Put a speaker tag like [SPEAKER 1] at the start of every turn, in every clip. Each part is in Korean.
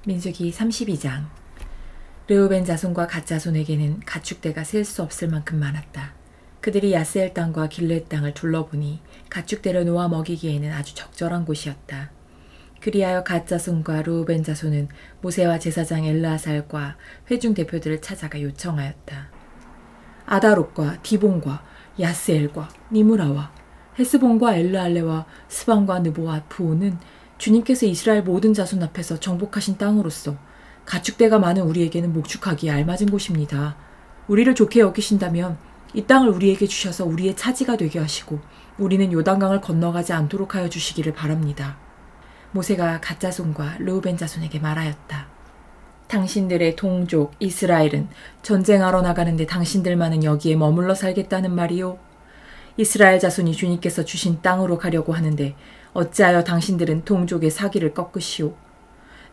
[SPEAKER 1] 민수기 32장. 르우벤 자손과 갓 자손에게는 가축대가 셀 수 없을 만큼 많았다. 그들이 야스엘 땅과 길르앗 땅을 둘러보니 가축대를 놓아 먹이기에는 아주 적절한 곳이었다. 그리하여 갓 자손과 르우벤 자손은 모세와 제사장 엘르아살과 회중 대표들을 찾아가 요청하였다. 아다롯과 디본과 야스엘과 니므라와 헤스본과 엘르알레와 스반과 느보와 부오는 주님께서 이스라엘 모든 자손 앞에서 정복하신 땅으로서 가축대가 많은 우리에게는 목축하기에 알맞은 곳입니다. 우리를 좋게 여기신다면 이 땅을 우리에게 주셔서 우리의 차지가 되게 하시고 우리는 요단강을 건너가지 않도록 하여 주시기를 바랍니다. 모세가 갓 자손과 르우벤 자손에게 말하였다. 당신들의 동족 이스라엘은 전쟁하러 나가는데 당신들만은 여기에 머물러 살겠다는 말이요. 이스라엘 자손이 주님께서 주신 땅으로 가려고 하는데 어찌하여 당신들은 동족의 사기를 꺾으시오.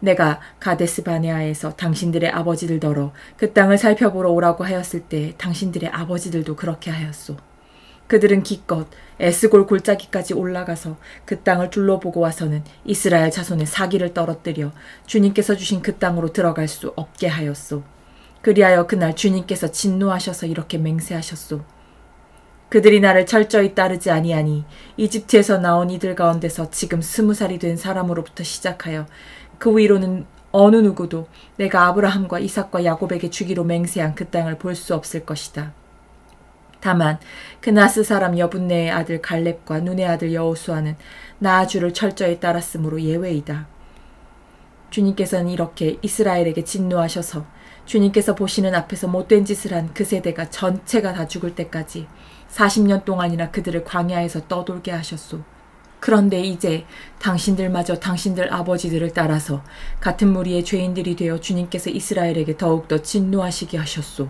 [SPEAKER 1] 내가 가데스 바네아에서 당신들의 아버지들더러 그 땅을 살펴보러 오라고 하였을 때 당신들의 아버지들도 그렇게 하였소. 그들은 기껏 에스골 골짜기까지 올라가서 그 땅을 둘러보고 와서는 이스라엘 자손의 사기를 떨어뜨려 주님께서 주신 그 땅으로 들어갈 수 없게 하였소. 그리하여 그날 주님께서 진노하셔서 이렇게 맹세하셨소. 그들이 나를 철저히 따르지 아니하니 이집트에서 나온 이들 가운데서 지금 20살이 된 사람으로부터 시작하여 그 위로는 어느 누구도 내가 아브라함과 이삭과 야곱에게 주기로 맹세한 그 땅을 볼 수 없을 것이다. 다만 그 나스 사람 여분네의 아들 갈렙과 눈의 아들 여호수아는 나아주를 철저히 따랐으므로 예외이다. 주님께서는 이렇게 이스라엘에게 진노하셔서 주님께서 보시는 앞에서 못된 짓을 한 그 세대가 전체가 다 죽을 때까지 40년 동안이나 그들을 광야에서 떠돌게 하셨소. 그런데 이제 당신들마저 당신들 아버지들을 따라서 같은 무리의 죄인들이 되어 주님께서 이스라엘에게 더욱더 진노하시게 하셨소.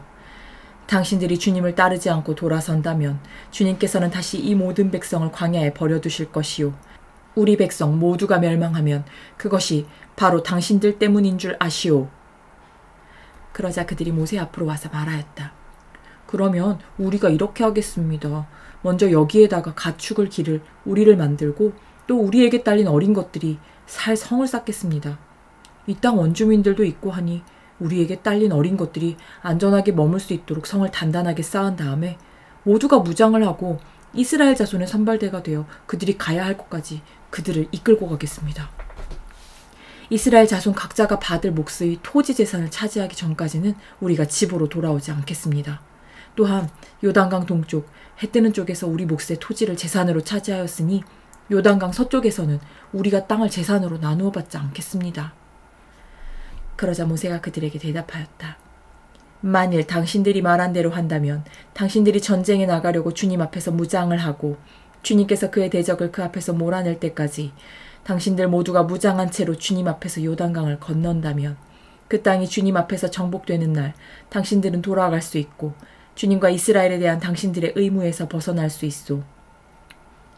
[SPEAKER 1] 당신들이 주님을 따르지 않고 돌아선다면 주님께서는 다시 이 모든 백성을 광야에 버려두실 것이요. 우리 백성 모두가 멸망하면 그것이 바로 당신들 때문인 줄 아시오. 그러자 그들이 모세 앞으로 와서 말하였다. 그러면 우리가 이렇게 하겠습니다. 먼저 여기에다가 가축을 기를 우리를 만들고 또 우리에게 딸린 어린 것들이 살 성을 쌓겠습니다. 이 땅 원주민들도 있고 하니 우리에게 딸린 어린 것들이 안전하게 머물 수 있도록 성을 단단하게 쌓은 다음에 모두가 무장을 하고 이스라엘 자손의 선발대가 되어 그들이 가야 할 곳까지 그들을 이끌고 가겠습니다. 이스라엘 자손 각자가 받을 몫의 토지 재산을 차지하기 전까지는 우리가 집으로 돌아오지 않겠습니다. 또한 요단강 동쪽 해 뜨는 쪽에서 우리 몫의 토지를 재산으로 차지하였으니 요단강 서쪽에서는 우리가 땅을 재산으로 나누어 받지 않겠습니다. 그러자 모세가 그들에게 대답하였다. 만일 당신들이 말한 대로 한다면 당신들이 전쟁에 나가려고 주님 앞에서 무장을 하고 주님께서 그의 대적을 그 앞에서 몰아낼 때까지 당신들 모두가 무장한 채로 주님 앞에서 요단강을 건넌다면 그 땅이 주님 앞에서 정복되는 날 당신들은 돌아갈 수 있고 주님과 이스라엘에 대한 당신들의 의무에서 벗어날 수 있소.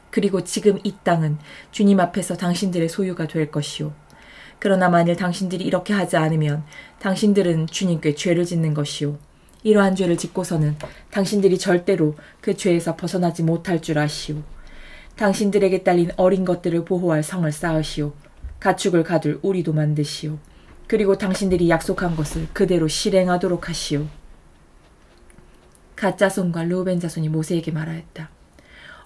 [SPEAKER 1] 그리고 지금 이 땅은 주님 앞에서 당신들의 소유가 될 것이오. 그러나 만일 당신들이 이렇게 하지 않으면 당신들은 주님께 죄를 짓는 것이오. 이러한 죄를 짓고서는 당신들이 절대로 그 죄에서 벗어나지 못할 줄 아시오. 당신들에게 딸린 어린 것들을 보호할 성을 쌓으시오. 가축을 가둘 우리도 만드시오. 그리고 당신들이 약속한 것을 그대로 실행하도록 하시오. 갓 자손과 르우벤 자손이 모세에게 말하였다.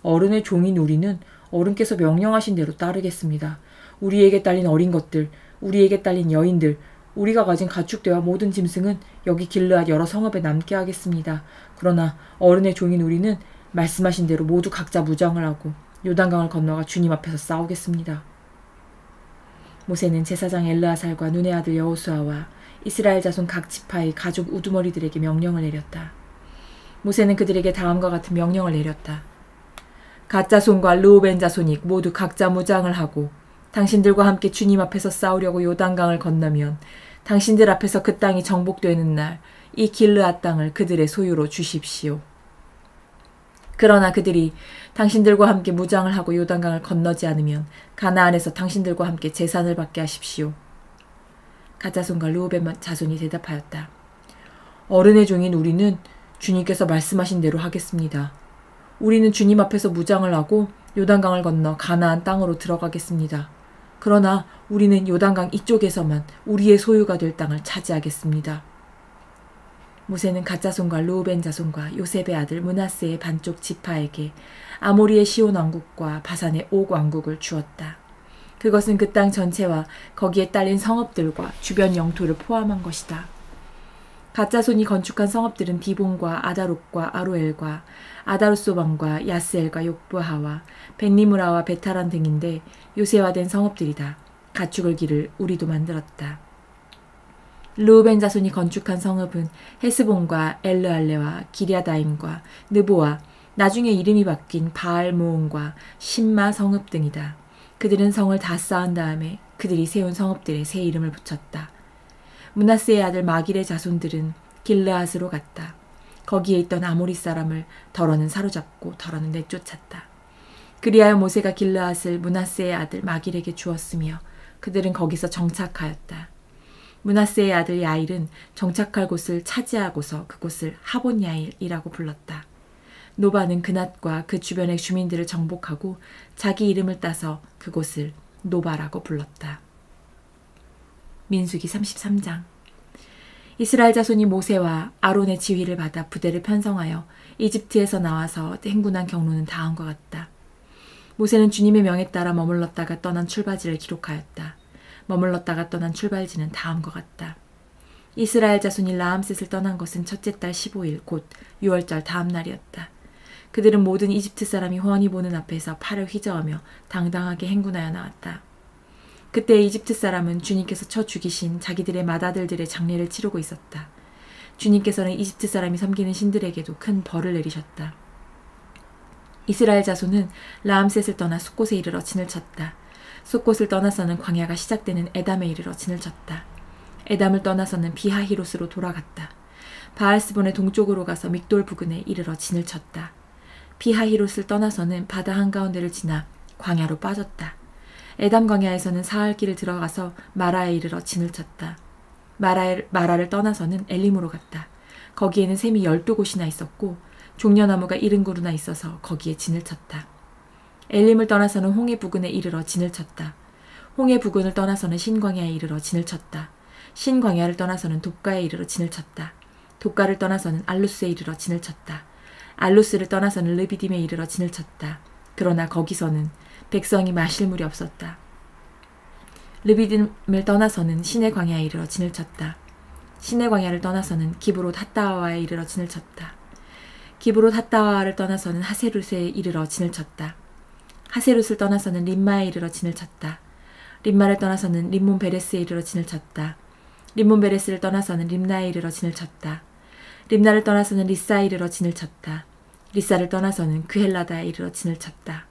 [SPEAKER 1] 어른의 종인 우리는 어른께서 명령하신 대로 따르겠습니다. 우리에게 딸린 어린 것들, 우리에게 딸린 여인들, 우리가 가진 가축대와 모든 짐승은 여기 길르앗 여러 성읍에 남게 하겠습니다. 그러나 어른의 종인 우리는 말씀하신 대로 모두 각자 무장을 하고 요단강을 건너가 주님 앞에서 싸우겠습니다. 모세는 제사장 엘르아살과 눈의 아들 여호수아와 이스라엘 자손 각 지파의 가족 우두머리들에게 명령을 내렸다. 모세는 그들에게 다음과 같은 명령을 내렸다. 갓 자손과 르우벤 자손이 모두 각자 무장을 하고 당신들과 함께 주님 앞에서 싸우려고 요단강을 건너면 당신들 앞에서 그 땅이 정복되는 날 이 길르앗 땅을 그들의 소유로 주십시오. 그러나 그들이 당신들과 함께 무장을 하고 요단강을 건너지 않으면 가나안에서 당신들과 함께 재산을 받게 하십시오. 갓 자손과 르우벤 자손이 대답하였다. 어른의 종인 우리는 주님께서 말씀하신 대로 하겠습니다. 우리는 주님 앞에서 무장을 하고 요단강을 건너 가나안 땅으로 들어가겠습니다. 그러나 우리는 요단강 이쪽에서만 우리의 소유가 될 땅을 차지하겠습니다. 모세는 갓 자손과 르우벤 자손과 요셉의 아들 므낫세의 반쪽 지파에게 아모리의 시온 왕국과 바산의 옥 왕국을 주었다. 그것은 그 땅 전체와 거기에 딸린 성읍들과 주변 영토를 포함한 것이다. 갓 자손이 건축한 성읍들은 디본과 아다롯과 아로엘과 아다롯소방과 야스엘과 욕부하와 벳니무라와 베타란 등인데 요새화된 성읍들이다. 가축을 기를 우리도 만들었다. 르우벤 자손이 건축한 성읍은 헤스본과 엘르알레와 기랴다임과 느보와 나중에 이름이 바뀐 바알모온과 신마 성읍 등이다. 그들은 성을 다 쌓은 다음에 그들이 세운 성읍들에 새 이름을 붙였다. 므낫세의 아들 마길의 자손들은 길르앗으로 갔다. 거기에 있던 아모리 사람을 더러는 사로잡고 더러는 내쫓았다. 그리하여 모세가 길르앗을 므낫세의 아들 마길에게 주었으며 그들은 거기서 정착하였다. 므낫세의 아들 야일은 정착할 곳을 차지하고서 그곳을 하본 야일이라고 불렀다. 노바는 그낫과 그 주변의 주민들을 정복하고 자기 이름을 따서 그곳을 노바라고 불렀다. 민수기 33장. 이스라엘 자손이 모세와 아론의 지휘를 받아 부대를 편성하여 이집트에서 나와서 행군한 경로는 다음과 같다. 모세는 주님의 명에 따라 머물렀다가 떠난 출발지를 기록하였다. 머물렀다가 떠난 출발지는 다음과 같다. 이스라엘 자손이 라암셋을 떠난 것은 첫째 달 15일 곧 6월절 다음 날이었다. 그들은 모든 이집트 사람이 훤히 보는 앞에서 팔을 휘저으며 당당하게 행군하여 나왔다. 그때 이집트 사람은 주님께서 쳐 죽이신 자기들의 맏아들들의 장례를 치르고 있었다. 주님께서는 이집트 사람이 섬기는 신들에게도 큰 벌을 내리셨다. 이스라엘 자손은 라암셋을 떠나 숫곳에 이르러 진을 쳤다. 숫곳을 떠나서는 광야가 시작되는 에담에 이르러 진을 쳤다. 에담을 떠나서는 비하히롯으로 돌아갔다. 바알스본의 동쪽으로 가서 믹돌 부근에 이르러 진을 쳤다. 비하히롯을 떠나서는 바다 한가운데를 지나 광야로 빠졌다. 에담 광야에서는 사흘길을 들어가서 마라에 이르러 진을 쳤다. 마라를 떠나서는 엘림으로 갔다. 거기에는 샘이 12곳이나 있었고 종려나무가 70그루나 있어서 거기에 진을 쳤다. 엘림을 떠나서는 홍해 부근에 이르러 진을 쳤다. 홍해 부근을 떠나서는 신광야에 이르러 진을 쳤다. 신광야를 떠나서는 돕가에 이르러 진을 쳤다. 돕가를 떠나서는 알루스에 이르러 진을 쳤다. 알루스를 떠나서는 르비딤에 이르러 진을 쳤다. 그러나 거기서는 백성이 마실 물이 없었다. 르비딤을 떠나서는 시내 광야에 이르러 진을 쳤다. 시내 광야를 떠나서는 기브롯 핫다와에 이르러 진을 쳤다. 기브롯 핫다와를 떠나서는 하세룻에 이르러 진을 쳤다. 하세룻을 떠나서는 림마에 이르러 진을 쳤다. 림마를 떠나서는 림몬 베레스에 이르러 진을 쳤다. 림몬 베레스를 떠나서는 림나에 이르러 진을 쳤다. 림나를 떠나서는 리사에 이르러 진을 쳤다. 리사를 떠나서는 그헬라다에 이르러 진을 쳤다.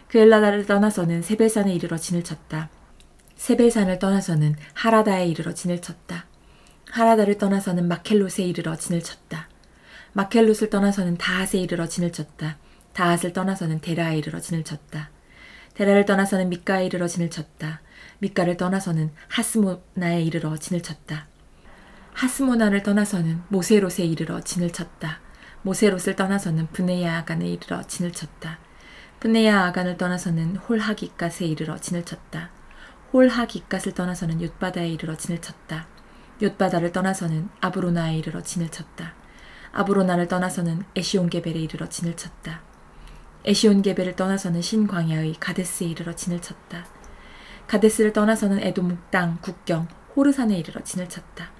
[SPEAKER 1] 그헬라다를 떠나서는 세벨산에 이르러 진을 쳤다. 세벨산을 떠나서는 하라다에 이르러 진을 쳤다. 하라다를 떠나서는 마켈롯에 이르러 진을 쳤다. 마켈롯을 떠나서는 다핫에 이르러 진을 쳤다. 다핫을 떠나서는 데라에 이르러 진을 쳤다. 데라를 떠나서는 미가에 이르러 진을 쳤다. 미가를 떠나서는 하스모나에 이르러 진을 쳤다. 하스모나를 떠나서는 모세롯에 이르러 진을 쳤다. 모세롯을 떠나서는 브네야 아간에 이르러 진을 쳤다. 브네야 아간을 떠나서는 홀하기갓에 이르러 진을 쳤다. 홀하기갓을 떠나서는 욤바다에 이르러 진을 쳤다. 욤바다를 떠나서는 아브로나에 이르러 진을 쳤다. 아브로나를 떠나서는 에시온게벨에 이르러 진을 쳤다. 에시온게벨을 떠나서는 신광야의 가데스에 이르러 진을 쳤다. 가데스를 떠나서는 에돔 땅 국경 호르산에 이르러 진을 쳤다.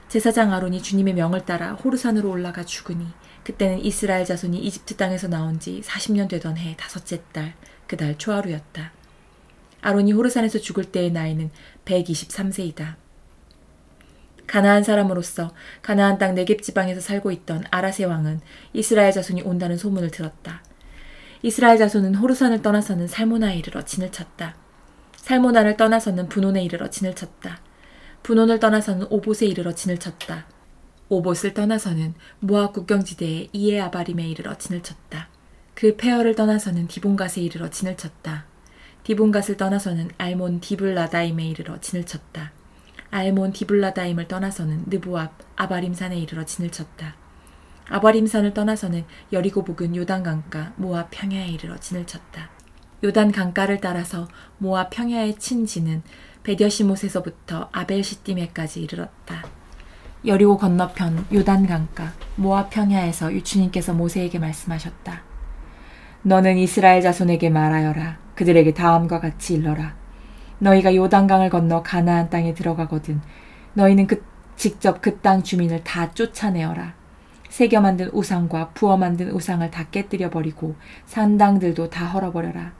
[SPEAKER 1] 제사장 아론이 주님의 명을 따라 호르산으로 올라가 죽으니 그때는 이스라엘 자손이 이집트 땅에서 나온 지 40년 되던 해 5째 달 그 달 초하루였다. 아론이 호르산에서 죽을 때의 나이는 123세이다. 가나안 사람으로서 가나안 땅 네겝 지방에서 살고 있던 아라세 왕은 이스라엘 자손이 온다는 소문을 들었다. 이스라엘 자손은 호르산을 떠나서는 살모나에 이르러 진을 쳤다. 살모나를 떠나서는 분온에 이르러 진을 쳤다. 분온을 떠나서는 오봇에 이르러 진을 쳤다. 오봇을 떠나서는 모압 국경지대의 이에아바림에 이르러 진을 쳤다. 그 페어를 떠나서는 디본갓에 이르러 진을 쳤다. 디본갓을 떠나서는 알몬 디블라다임에 이르러 진을 쳤다. 알몬 디블라다임을 떠나서는 느보압 아바림산에 이르러 진을 쳤다. 아바림산을 떠나서는 여리고 부근 요단강가 모압 평야에 이르러 진을 쳤다. 요단 강가를 따라서 모압 평야의 친지는 베디어시못에서부터 아벨시띠메까지 이르렀다. 여리고 건너편 요단 강가 모압 평야에서 주님께서 모세에게 말씀하셨다. 너는 이스라엘 자손에게 말하여라. 그들에게 다음과 같이 일러라. 너희가 요단강을 건너 가나안 땅에 들어가거든 너희는 직접 그 땅 주민을 다 쫓아내어라. 새겨 만든 우상과 부어 만든 우상을 다 깨뜨려 버리고 산당들도 다 헐어버려라.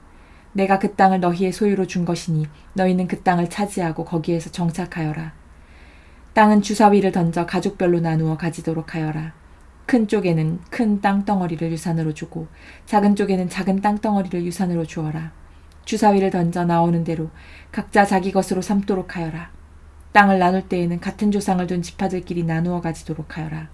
[SPEAKER 1] 내가 그 땅을 너희의 소유로 준 것이니 너희는 그 땅을 차지하고 거기에서 정착하여라. 땅은 주사위를 던져 가족별로 나누어 가지도록 하여라. 큰 쪽에는 큰 땅덩어리를 유산으로 주고 작은 쪽에는 작은 땅덩어리를 유산으로 주어라. 주사위를 던져 나오는 대로 각자 자기 것으로 삼도록 하여라. 땅을 나눌 때에는 같은 조상을 둔 지파들끼리 나누어 가지도록 하여라.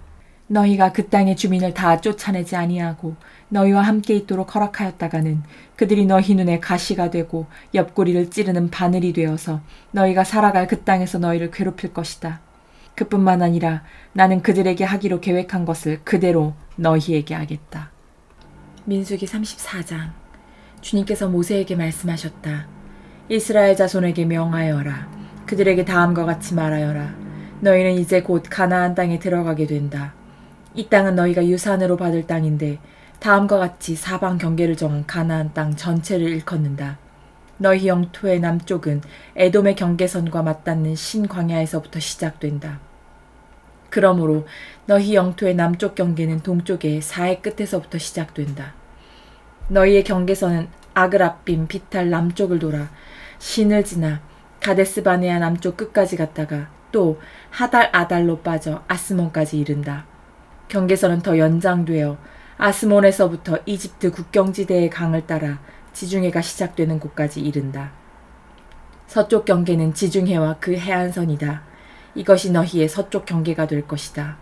[SPEAKER 1] 너희가 그 땅의 주민을 다 쫓아내지 아니하고 너희와 함께 있도록 허락하였다가는 그들이 너희 눈에 가시가 되고 옆구리를 찌르는 바늘이 되어서 너희가 살아갈 그 땅에서 너희를 괴롭힐 것이다. 그뿐만 아니라 나는 그들에게 하기로 계획한 것을 그대로 너희에게 하겠다. 민수기 34장. 주님께서 모세에게 말씀하셨다. 이스라엘 자손에게 명하여라. 그들에게 다음과 같이 말하여라. 너희는 이제 곧 가나안 땅에 들어가게 된다. 이 땅은 너희가 유산으로 받을 땅인데 다음과 같이 사방 경계를 정한 가나안 땅 전체를 일컫는다. 너희 영토의 남쪽은 에돔의 경계선과 맞닿는 신광야에서부터 시작된다. 그러므로 너희 영토의 남쪽 경계는 동쪽의 사해 끝에서부터 시작된다. 너희의 경계선은 아그라빔 비탈 남쪽을 돌아 신을 지나 가데스바네아 남쪽 끝까지 갔다가 또 하달 아달로 빠져 아스몬까지 이른다. 경계선은 더 연장되어 아스몬에서부터 이집트 국경지대의 강을 따라 지중해가 시작되는 곳까지 이른다. 서쪽 경계는 지중해와 그 해안선이다. 이것이 너희의 서쪽 경계가 될 것이다.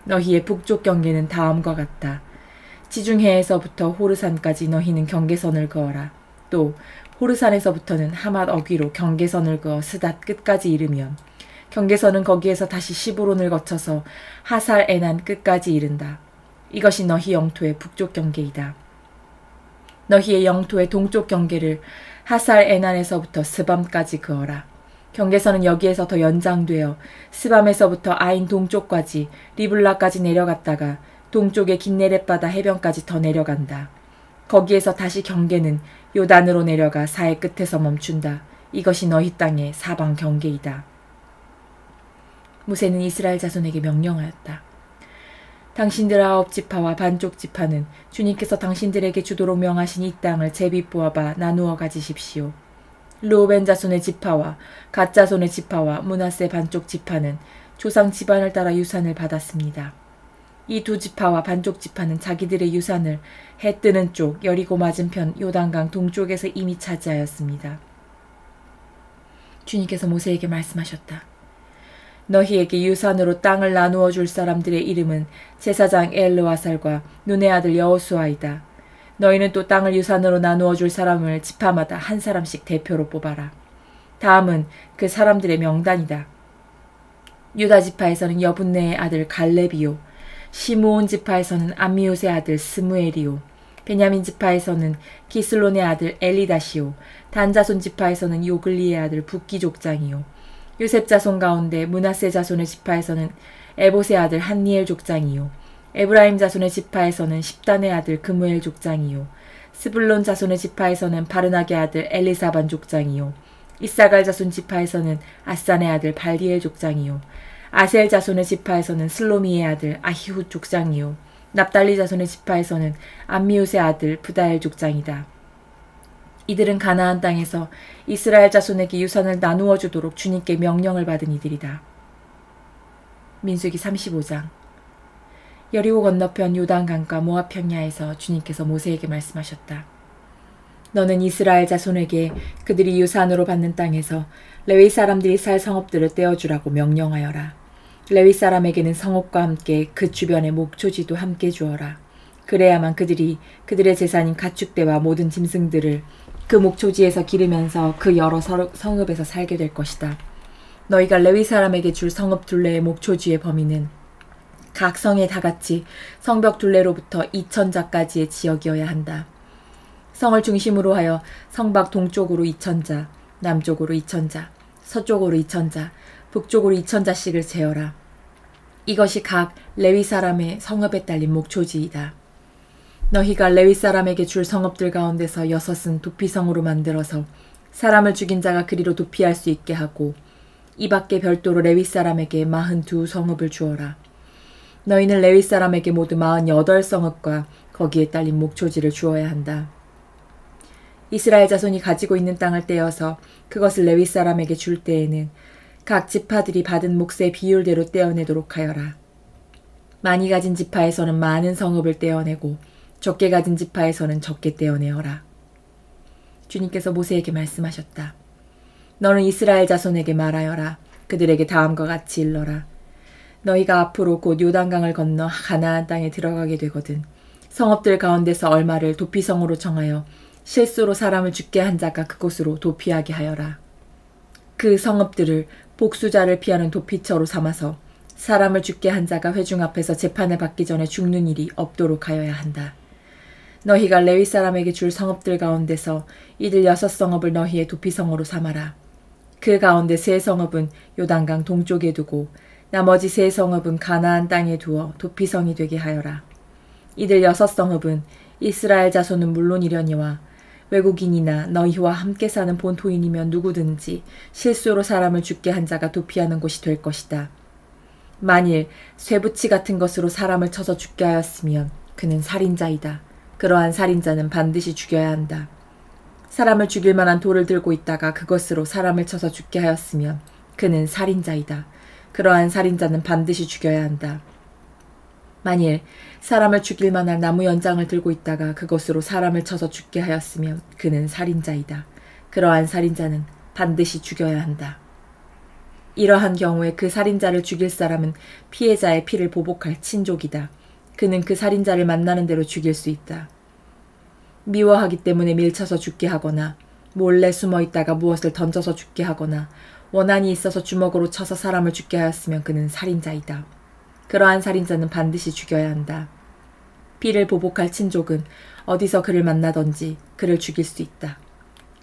[SPEAKER 1] 너희의 북쪽 경계는 다음과 같다. 지중해에서부터 호르산까지 너희는 경계선을 그어라. 또 호르산에서부터는 하맛 어귀로 경계선을 그어 스닷 끝까지 이르면 경계선은 거기에서 다시 시브론을 거쳐서 하살 에난 끝까지 이른다. 이것이 너희 영토의 북쪽 경계이다. 너희의 영토의 동쪽 경계를 하살 에난에서부터 스밤까지 그어라. 경계선은 여기에서 더 연장되어 스밤에서부터 아인 동쪽까지 리블라까지 내려갔다가 동쪽의 긴네렛바다 해변까지 더 내려간다. 거기에서 다시 경계는 요단으로 내려가 사해 끝에서 멈춘다. 이것이 너희 땅의 사방 경계이다. 모세는 이스라엘 자손에게 명령하였다. 당신들 9지파와 반쪽 지파는 주님께서 당신들에게 주도록 명하신 이 땅을 제비보아바 나누어 가지십시오. 르우벤 자손의 지파와 갓 자손의 지파와 므낫세 반쪽 지파는 조상 집안을 따라 유산을 받았습니다. 이 두 지파와 반쪽 지파는 자기들의 유산을 해 뜨는 쪽 여리고 맞은편 요단강 동쪽에서 이미 차지하였습니다. 주님께서 모세에게 말씀하셨다. 너희에게 유산으로 땅을 나누어 줄 사람들의 이름은 제사장 엘르와살과 눈의 아들 여호수아이다. 너희는 또 땅을 유산으로 나누어 줄 사람을 지파마다 한 사람씩 대표로 뽑아라. 다음은 그 사람들의 명단이다. 유다 지파에서는 여분네의 아들 갈렙이요. 시므온 지파에서는 암미옷의 아들 스무엘이요. 베냐민 지파에서는 기슬론의 아들 엘리다시요. 단 자손 지파에서는 요글리의 아들 붓기 족장이요. 요셉 자손 가운데 므낫세 자손의 지파에서는 에봇의 아들 한니엘 족장이요. 에브라임 자손의 지파에서는 십단의 아들 그무엘 족장이요. 스불론 자손의 지파에서는 바르나게 아들 엘리사반 족장이요. 이사갈 자손 지파에서는 아산의 아들 발디엘 족장이요. 아셀 자손의 지파에서는 슬로미의 아들 아히훗 족장이요. 납달리 자손의 지파에서는 암미웃의 아들 부다엘 족장이다. 이들은 가나안 땅에서 이스라엘 자손에게 유산을 나누어 주도록 주님께 명령을 받은 이들이다. 민수기 35장. 여리고 건너편 요단강가 모압 평야에서 주님께서 모세에게 말씀하셨다. 너는 이스라엘 자손에게 그들이 유산으로 받는 땅에서 레위 사람들이 살 성읍들을 떼어주라고 명령하여라. 레위 사람에게는 성읍과 함께 그 주변의 목초지도 함께 주어라. 그래야만 그들이 그들의 재산인 가축대와 모든 짐승들을 그 목초지에서 기르면서 그 여러 성읍에서 살게 될 것이다. 너희가 레위 사람에게 줄 성읍 둘레의 목초지의 범위는 각 성에 다같이 성벽 둘레로부터 2000자까지의 지역이어야 한다. 성을 중심으로 하여 성 밖 동쪽으로 2,000자, 남쪽으로 2,000자, 서쪽으로 2,000자, 북쪽으로 2,000자씩을 재어라. 이것이 각 레위 사람의 성읍에 딸린 목초지이다. 너희가 레위 사람에게 줄 성읍들 가운데서 6은 도피성으로 만들어서 사람을 죽인 자가 그리로 도피할 수 있게 하고 이 밖에 별도로 레위 사람에게 42 성읍을 주어라. 너희는 레위 사람에게 모두 48 성읍과 거기에 딸린 목초지를 주어야 한다. 이스라엘 자손이 가지고 있는 땅을 떼어서 그것을 레위 사람에게 줄 때에는 각 지파들이 받은 몫의 비율대로 떼어내도록 하여라. 많이 가진 지파에서는 많은 성읍을 떼어내고 적게 가진 지파에서는 적게 떼어내어라. 주님께서 모세에게 말씀하셨다. 너는 이스라엘 자손에게 말하여라. 그들에게 다음과 같이 일러라. 너희가 앞으로 곧 요단강을 건너 가나안 땅에 들어가게 되거든 성읍들 가운데서 얼마를 도피성으로 정하여 실수로 사람을 죽게 한 자가 그곳으로 도피하게 하여라. 그 성읍들을 복수자를 피하는 도피처로 삼아서 사람을 죽게 한 자가 회중 앞에서 재판을 받기 전에 죽는 일이 없도록 하여야 한다. 너희가 레위 사람에게 줄 성읍들 가운데서 이들 6성읍을 너희의 도피성으로 삼아라. 그 가운데 3성읍은 요단강 동쪽에 두고 나머지 3성읍은 가나안 땅에 두어 도피성이 되게 하여라. 이들 6성읍은 이스라엘 자손은 물론이려니와 외국인이나 너희와 함께 사는 본토인이면 누구든지 실수로 사람을 죽게 한 자가 도피하는 곳이 될 것이다. 만일 쇠붙이 같은 것으로 사람을 쳐서 죽게 하였으면 그는 살인자이다. 그러한 살인자는 반드시 죽여야 한다. 사람을 죽일 만한 돌을 들고 있다가 그것으로 사람을 쳐서 죽게 하였으면 그는 살인자이다. 그러한 살인자는 반드시 죽여야 한다. 만일 사람을 죽일 만한 나무 연장을 들고 있다가 그것으로 사람을 쳐서 죽게 하였으면 그는 살인자이다. 그러한 살인자는 반드시 죽여야 한다. 이러한 경우에 그 살인자를 죽일 사람은 피해자의 피를 보복할 친족이다. 그는 그 살인자를 만나는 대로 죽일 수 있다. 미워하기 때문에 밀쳐서 죽게 하거나 몰래 숨어 있다가 무엇을 던져서 죽게 하거나 원한이 있어서 주먹으로 쳐서 사람을 죽게 하였으면 그는 살인자이다. 그러한 살인자는 반드시 죽여야 한다. 피를 보복할 친족은 어디서 그를 만나든지 그를 죽일 수 있다.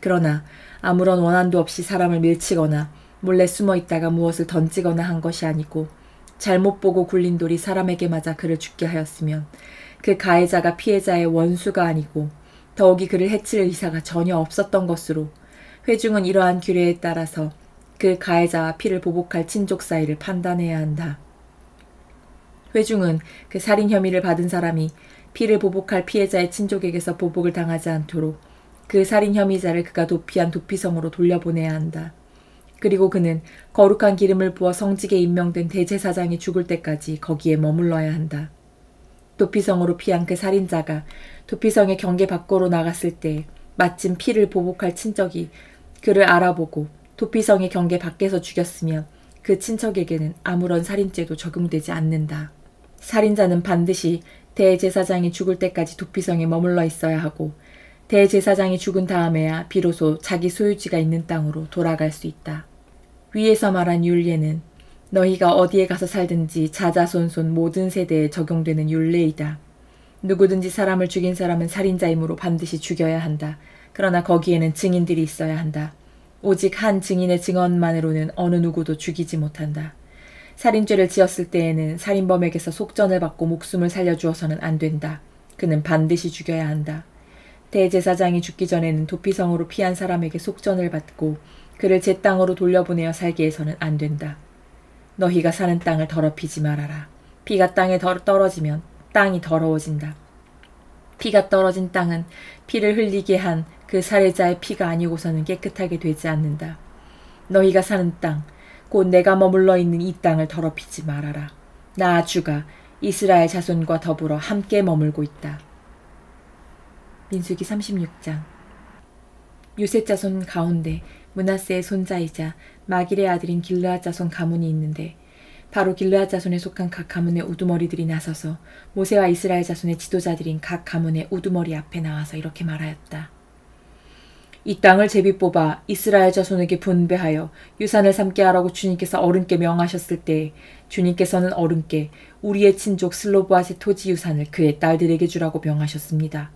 [SPEAKER 1] 그러나 아무런 원한도 없이 사람을 밀치거나 몰래 숨어 있다가 무엇을 던지거나 한 것이 아니고 잘못 보고 굴린 돌이 사람에게 맞아 그를 죽게 하였으면 그 가해자가 피해자의 원수가 아니고 더욱이 그를 해칠 의사가 전혀 없었던 것으로 회중은 이러한 규례에 따라서 그 가해자와 피를 보복할 친족 사이를 판단해야 한다. 회중은 그 살인 혐의를 받은 사람이 피를 보복할 피해자의 친족에게서 보복을 당하지 않도록 그 살인 혐의자를 그가 도피한 도피성으로 돌려보내야 한다. 그리고 그는 거룩한 기름을 부어 성직에 임명된 대제사장이 죽을 때까지 거기에 머물러야 한다. 도피성으로 피한 그 살인자가 도피성의 경계 밖으로 나갔을 때 마침 피를 보복할 친척이 그를 알아보고 도피성의 경계 밖에서 죽였으면 그 친척에게는 아무런 살인죄도 적용되지 않는다. 살인자는 반드시 대제사장이 죽을 때까지 도피성에 머물러 있어야 하고 대제사장이 죽은 다음에야 비로소 자기 소유지가 있는 땅으로 돌아갈 수 있다. 위에서 말한 율례는 너희가 어디에 가서 살든지 자자손손 모든 세대에 적용되는 율례이다. 누구든지 사람을 죽인 사람은 살인자이므로 반드시 죽여야 한다. 그러나 거기에는 증인들이 있어야 한다. 오직 한 증인의 증언만으로는 어느 누구도 죽이지 못한다. 살인죄를 지었을 때에는 살인범에게서 속전을 받고 목숨을 살려주어서는 안 된다. 그는 반드시 죽여야 한다. 대제사장이 죽기 전에는 도피성으로 피한 사람에게 속전을 받고 그를 제 땅으로 돌려보내어 살게 해서는 안 된다. 너희가 사는 땅을 더럽히지 말아라. 피가 땅에 떨어지면 땅이 더러워진다. 피가 떨어진 땅은 피를 흘리게 한 그 살해자의 피가 아니고서는 깨끗하게 되지 않는다. 너희가 사는 땅, 곧 내가 머물러 있는 이 땅을 더럽히지 말아라. 나 주가 이스라엘 자손과 더불어 함께 머물고 있다. 민수기 36장. 요셉 자손 가운데 므낫세의 손자이자 마길의 아들인 길르앗 자손 가문이 있는데 바로 길르앗 자손에 속한 각 가문의 우두머리들이 나서서 모세와 이스라엘 자손의 지도자들인 각 가문의 우두머리 앞에 나와서 이렇게 말하였다. 이 땅을 제비 뽑아 이스라엘 자손에게 분배하여 유산을 삼게 하라고 주님께서 어른께 명하셨을 때 주님께서는 어른께 우리의 친족 슬로브앗의 토지 유산을 그의 딸들에게 주라고 명하셨습니다.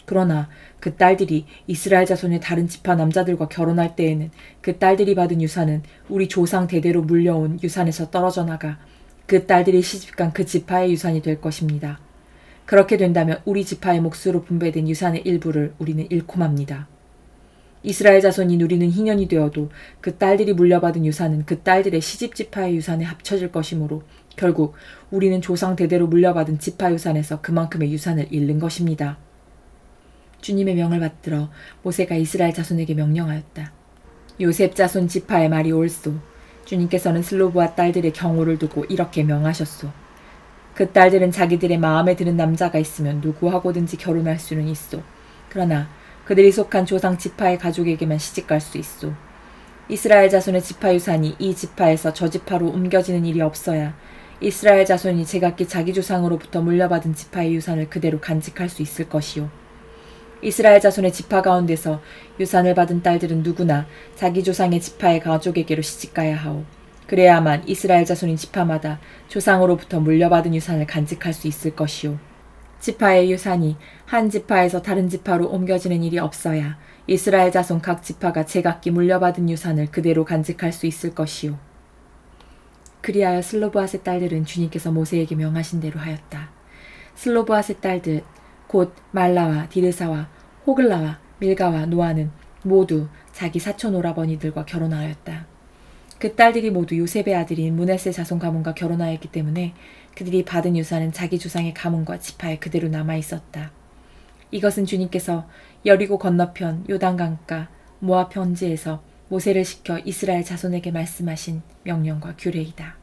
[SPEAKER 1] 그러나 그 딸들이 이스라엘 자손의 다른 지파 남자들과 결혼할 때에는 그 딸들이 받은 유산은 우리 조상 대대로 물려온 유산에서 떨어져 나가 그 딸들이 시집간 그 지파의 유산이 될 것입니다. 그렇게 된다면 우리 지파의 몫으로 분배된 유산의 일부를 우리는 잃고 맙니다. 이스라엘 자손이 누리는 희년이 되어도 그 딸들이 물려받은 유산은 그 딸들의 시집 지파의 유산에 합쳐질 것이므로 결국 우리는 조상 대대로 물려받은 지파 유산에서 그만큼의 유산을 잃는 것입니다. 주님의 명을 받들어 모세가 이스라엘 자손에게 명령하였다. 요셉 자손 지파의 말이 옳소. 주님께서는 슬로브와 딸들의 경우를 두고 이렇게 명하셨소. 그 딸들은 자기들의 마음에 드는 남자가 있으면 누구하고든지 결혼할 수는 있소. 그러나 그들이 속한 조상 지파의 가족에게만 시집갈 수 있소. 이스라엘 자손의 지파 유산이 이 지파에서 저 지파로 옮겨지는 일이 없어야 이스라엘 자손이 제각기 자기 조상으로부터 물려받은 지파의 유산을 그대로 간직할 수 있을 것이요. 이스라엘 자손의 지파 가운데서 유산을 받은 딸들은 누구나 자기 조상의 지파의 가족에게로 시집가야 하오. 그래야만 이스라엘 자손인 지파마다 조상으로부터 물려받은 유산을 간직할 수 있을 것이요. 지파의 유산이 한 지파에서 다른 지파로 옮겨지는 일이 없어야 이스라엘 자손 각 지파가 제각기 물려받은 유산을 그대로 간직할 수 있을 것이요. 그리하여 슬로브앗의 딸들은 주님께서 모세에게 명하신 대로 하였다. 슬로브앗의 딸들 곧 말라와 디르사와 호글라와 밀가와 노아는 모두 자기 사촌 오라버니들과 결혼하였다. 그 딸들이 모두 요셉의 아들인 므낫세 자손 가문과 결혼하였기 때문에 그들이 받은 유산은 자기 조상의 가문과 지파에 그대로 남아있었다. 이것은 주님께서 여리고 건너편 요단강가 모압 현지에서 모세를 시켜 이스라엘 자손에게 말씀하신 명령과 규례이다.